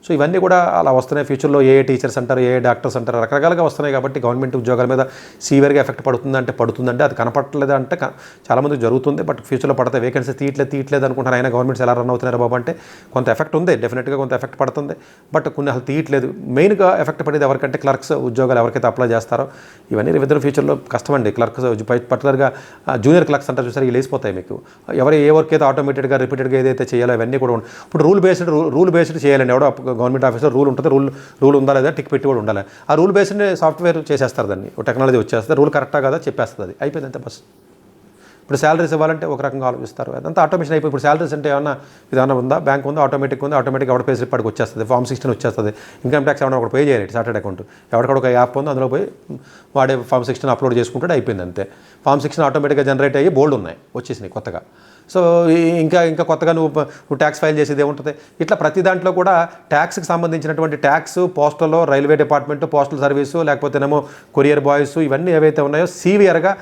So ఇవన్నీ కూడా అలా వస్తున్నాయి. ఫ్యూచర్లో ఏ టీచర్స్ అంటారు, ఏ డాక్టర్స్ అంటారు, రకరకాలుగా వస్తున్నాయి. కాబట్టి గవర్నమెంట్ ఉద్యోగాల మీద సీవియర్గా ఎఫెక్ట్ పడుతుందంటే అది కనపడలేదు అంటే చాలామంది జరుగుతుంది. బట్ ఫ్యూచర్లో పడతాయి. వేకెన్సీ తీయట్లేదు అనుకుంటారు. అయినా గవర్నమెంట్స్ ఎలా రన్ అవుతున్నారు బాబు అంటే కొంత ఎఫెక్ట్ ఉంది, డెఫినెట్గా కొంత ఎఫెక్ట్ పడుతుంది. బట్ కొన్ని అసలు తీయట్లేదు. మెయిన్గా ఎఫెక్ట్ పడేది ఎవరికంటే క్లర్క్స్ ఉద్యోగాలు ఎవరికైతే అప్లై చేస్తారో ఇవన్నీ రేపు ఫ్యూచర్లో కష్టమండి. క్లర్క్స్ పర్టికులర్గా జూనియర్ క్లర్క్స్ అంటారు చూసారు, ఇవి లేసిపోతాయి మీకు. ఎవరు ఏ వర్క్ అయితే ఆటోమేటెడ్గా రిపీటెడ్గా ఏదైతే చేయాలో అవన్నీ కూడా ఇప్పుడు రూల్ బేస్డ్ చేయాలండి. ఎవడో గవర్నమెంట్ ఆఫీసర్ రూల్ ఉంటుంది, రూల్ ఉందా లేదా టిక్ పెట్టి కూడా ఉండాలి. ఆ రూల్ బేస్డ్ సాఫ్ట్వేర్ చేసేస్తారు, దాన్ని టెక్నాలజీ వచ్చేస్తుంది, రూల్ కరెక్టా కదా చెప్పేస్తుంది, అది అయిపోయింది అంతే బస్. ఇప్పుడు శాలరీస్ ఇవ్వాలంటే ఒక రకంగా ఆలోచిస్తారు, అదంతా ఆటోమేషన్ అయిపోయి. ఇప్పుడు శాలరీస్ అంటే ఏమన్నా ఉందా, బ్యాంక్ ఉందా, ఆటోమేటిక్ ఎవడ పేజ్ రిపోర్ట్కి వచ్చేస్తుంది, ఫామ్ 16 వచ్చేస్తుంది. ఇన్కమ్ ట్యాక్స్ ఏమన్నా ఒకటి పే చేయాలి, చార్టెడ్ అకౌంట్ ఎవరికడ ఒక యాప్ ఉంది, అందులో పోయి వాడే ఫామ్ 16 అప్లోడ్ చేసుకుంటాడు, అయిపోయింది అంతే. ఫామ్ 16 ఆటోమేటిక్గా జనరేట్ అయ్యి బోల్డ్ ఉన్నాయి వచ్చేసినాయి కొత్తగా. సో ఇంకా కొత్తగా నువ్వు ట్యాక్స్ ఫైల్ చేసేది ఏముంటుంది. ఇట్లా ప్రతి దాంట్లో కూడా ట్యాక్స్కి సంబంధించినటువంటి ట్యాక్స్, పోస్టల్లో రైల్వే డిపార్ట్మెంట్, పోస్టల్ సర్వీసు, లేకపోతేనేమో కొరియర్ బాయ్స్, ఇవన్నీ ఏవైతే ఉన్నాయో సీవియర్గా